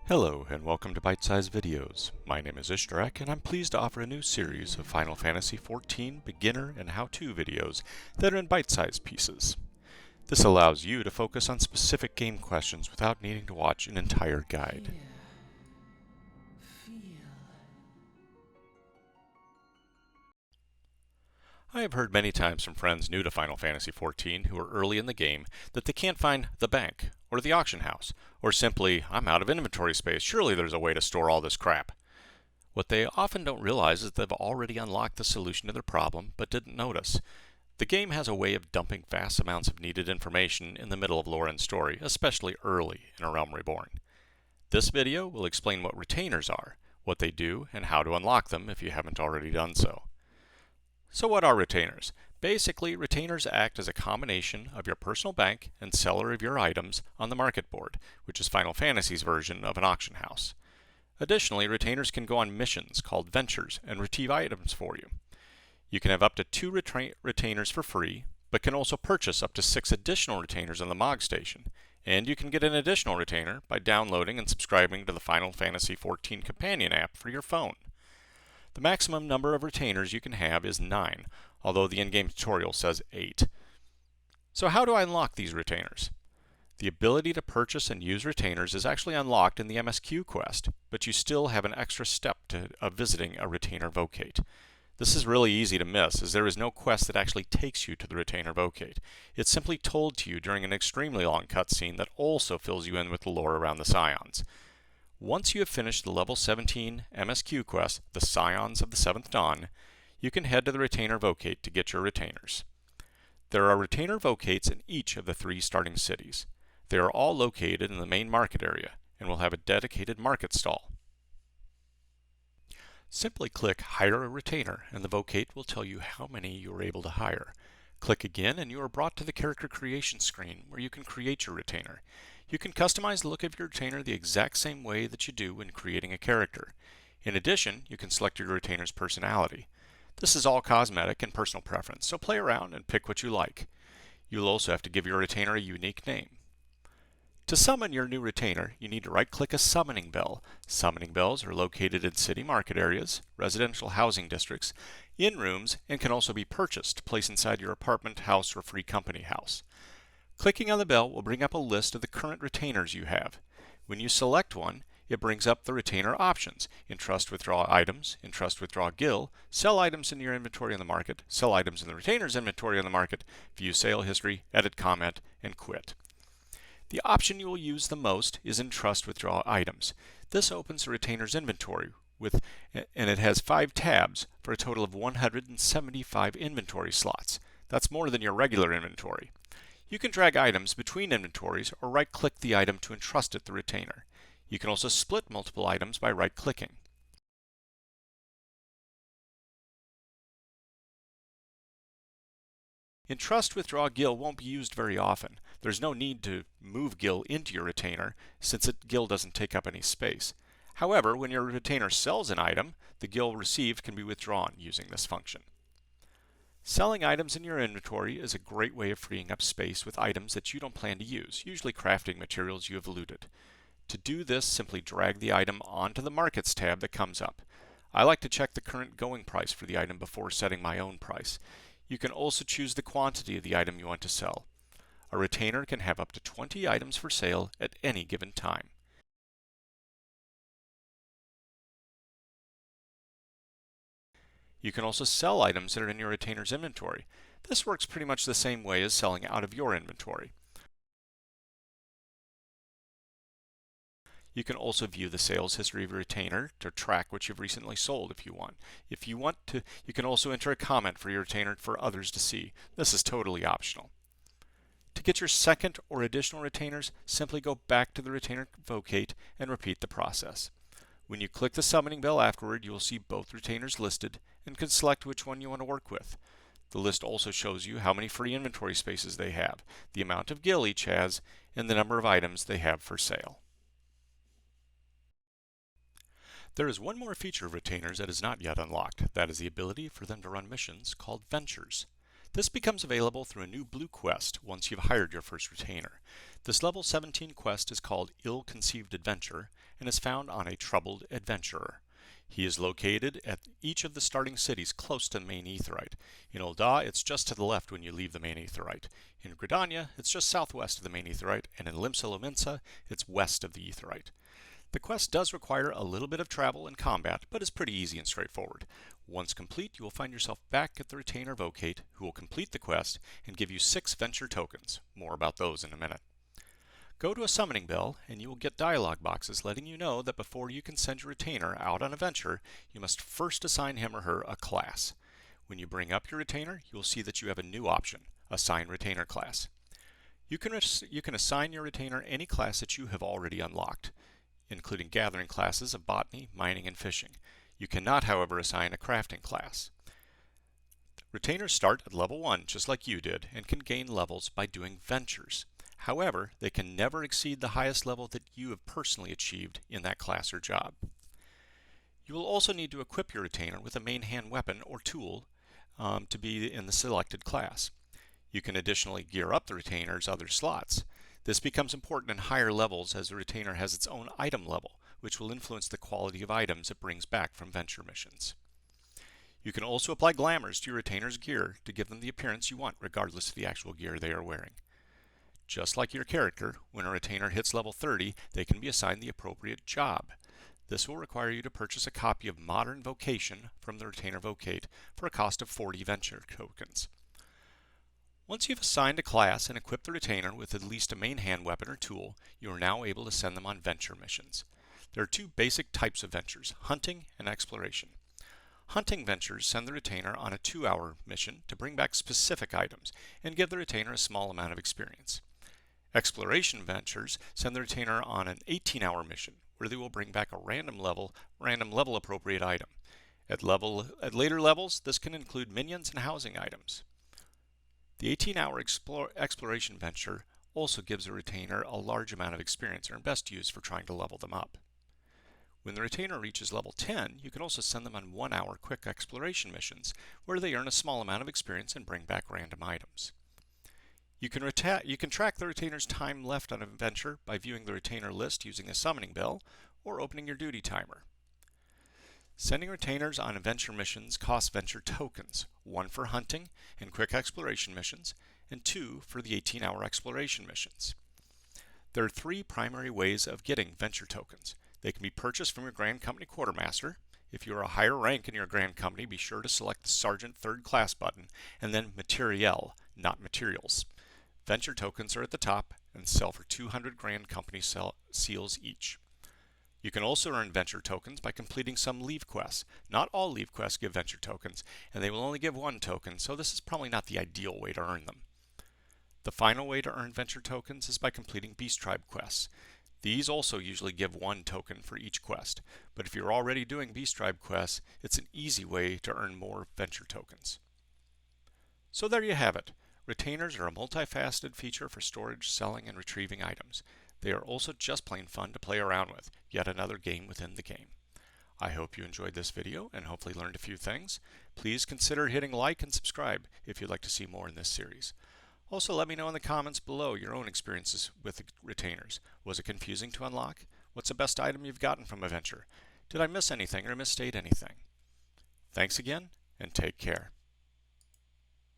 Hello and welcome to Bite-Size Videos. My name is Ishtarak and I'm pleased to offer a new series of Final Fantasy XIV beginner and how-to videos that are in bite-sized pieces. This allows you to focus on specific game questions without needing to watch an entire guide. I have heard many times from friends new to Final Fantasy XIV who are early in the game that they can't find the bank, or the auction house, or simply, I'm out of inventory space, surely there's a way to store all this crap. What they often don't realize is they've already unlocked the solution to their problem, but didn't notice. The game has a way of dumping vast amounts of needed information in the middle of lore and story, especially early in A Realm Reborn. This video will explain what retainers are, what they do, and how to unlock them if you haven't already done so. So what are retainers? Basically, retainers act as a combination of your personal bank and seller of your items on the market board, which is Final Fantasy's version of an auction house. Additionally, retainers can go on missions called ventures and retrieve items for you. You can have up to 2 retainers for free, but can also purchase up to 6 additional retainers on the MOG station. And you can get an additional retainer by downloading and subscribing to the Final Fantasy XIV companion app for your phone. The maximum number of retainers you can have is 9, although the in-game tutorial says 8. So how do I unlock these retainers? The ability to purchase and use retainers is actually unlocked in the MSQ quest, but you still have an extra step of visiting a retainer vocate. This is really easy to miss, as there is no quest that actually takes you to the retainer vocate. It's simply told to you during an extremely long cutscene that also fills you in with the lore around the Scions. Once you have finished the level 17 MSQ quest, the Scions of the Seventh Dawn, you can head to the retainer vocate to get your retainers. There are retainer vocates in each of the 3 starting cities. They are all located in the main market area and will have a dedicated market stall. Simply click Hire a Retainer and the vocate will tell you how many you are able to hire. Click again and you are brought to the character creation screen where you can create your retainer. You can customize the look of your retainer the exact same way that you do when creating a character. In addition, you can select your retainer's personality. This is all cosmetic and personal preference, so play around and pick what you like. You'll also have to give your retainer a unique name. To summon your new retainer, you need to right-click a summoning bell. Summoning bells are located in city market areas, residential housing districts, in rooms, and can also be purchased to place inside your apartment, house, or free company house. Clicking on the bell will bring up a list of the current retainers you have. When you select one, it brings up the retainer options: entrust, withdraw items, entrust, withdraw gil, sell items in your inventory on the market, sell items in the retainer's inventory on the market, view sale history, edit comment, and quit. The option you will use the most is entrust, withdraw items. This opens the retainer's inventory and it has 5 tabs for a total of 175 inventory slots. That's more than your regular inventory. You can drag items between inventories or right-click the item to entrust it to the retainer. You can also split multiple items by right-clicking. Entrust, withdraw gil won't be used very often. There's no need to move gil into your retainer since gil doesn't take up any space. However, when your retainer sells an item, the gil received can be withdrawn using this function. Selling items in your inventory is a great way of freeing up space with items that you don't plan to use, usually crafting materials you have looted. To do this, simply drag the item onto the Markets tab that comes up. I like to check the current going price for the item before setting my own price. You can also choose the quantity of the item you want to sell. A retainer can have up to 20 items for sale at any given time. You can also sell items that are in your retainer's inventory. This works pretty much the same way as selling out of your inventory. You can also view the sales history of your retainer to track what you've recently sold if you want. You can also enter a comment for your retainer for others to see. This is totally optional. To get your second or additional retainers, simply go back to the retainer vocate and repeat the process. When you click the summoning bell afterward, you will see both retainers listed and can select which one you want to work with. The list also shows you how many free inventory spaces they have, the amount of gil each has, and the number of items they have for sale. There is one more feature of retainers that is not yet unlocked. That is the ability for them to run missions called ventures. This becomes available through a new blue quest once you've hired your first retainer. This level 17 quest is called Ill-Conceived Adventure, and is found on a troubled adventurer. He is located at each of the starting cities close to the main aetheryte. In Ul'dah, it's just to the left when you leave the main aetheryte. In Gridania, it's just southwest of the main aetheryte, and in Limsa Lominsa, it's west of the aetheryte. The quest does require a little bit of travel and combat, but is pretty easy and straightforward. Once complete, you will find yourself back at the retainer Vocate, who will complete the quest and give you 6 venture tokens. More about those in a minute. Go to a summoning bell, and you will get dialog boxes letting you know that before you can send your retainer out on a venture, you must first assign him or her a class. When you bring up your retainer, you will see that you have a new option, Assign Retainer Class. You can assign your retainer any class that you have already unlocked, including gathering classes of botany, mining, and fishing. You cannot, however, assign a crafting class. Retainers start at level 1, just like you did, and can gain levels by doing ventures. However, they can never exceed the highest level that you have personally achieved in that class or job. You will also need to equip your retainer with a main hand weapon or tool to be in the selected class. You can additionally gear up the retainer's other slots. This becomes important in higher levels as the retainer has its own item level, which will influence the quality of items it brings back from venture missions. You can also apply glamours to your retainer's gear to give them the appearance you want regardless of the actual gear they are wearing. Just like your character, when a retainer hits level 30, they can be assigned the appropriate job. This will require you to purchase a copy of Modern Vocation from the retainer Vocate for a cost of 40 venture tokens. Once you've assigned a class and equipped the retainer with at least a main hand weapon or tool, you are now able to send them on venture missions. There are 2 basic types of ventures, hunting and exploration. Hunting ventures send the retainer on a 2-hour mission to bring back specific items and give the retainer a small amount of experience. Exploration ventures send the retainer on an 18-hour mission where they will bring back a random level appropriate item. At later levels, this can include minions and housing items. The 18-hour exploration venture also gives a retainer a large amount of experience and are best used for trying to level them up. When the retainer reaches level 10, you can also send them on 1-hour quick exploration missions where they earn a small amount of experience and bring back random items. You can track the retainer's time left on a venture by viewing the retainer list using a summoning bell or opening your duty timer. Sending retainers on adventure missions costs venture tokens, 1 for hunting and quick exploration missions, and 2 for the 18-hour exploration missions. There are 3 primary ways of getting venture tokens. They can be purchased from your Grand Company Quartermaster. If you are a higher rank in your Grand Company, be sure to select the Sergeant 3rd Class button, and then Materiel, not Materials. Venture tokens are at the top and sell for 200 Grand Company seals each. You can also earn venture tokens by completing some leave quests. Not all leave quests give venture tokens, and they will only give 1 token, so this is probably not the ideal way to earn them. The final way to earn venture tokens is by completing Beast Tribe quests. These also usually give 1 token for each quest, but if you're already doing Beast Tribe quests, it's an easy way to earn more venture tokens. So there you have it. Retainers are a multifaceted feature for storage, selling, and retrieving items. They are also just plain fun to play around with, yet another game within the game. I hope you enjoyed this video and hopefully learned a few things. Please consider hitting like and subscribe if you'd like to see more in this series. Also, let me know in the comments below your own experiences with the retainers. Was it confusing to unlock? What's the best item you've gotten from a venture? Did I miss anything or misstate anything? Thanks again, and take care.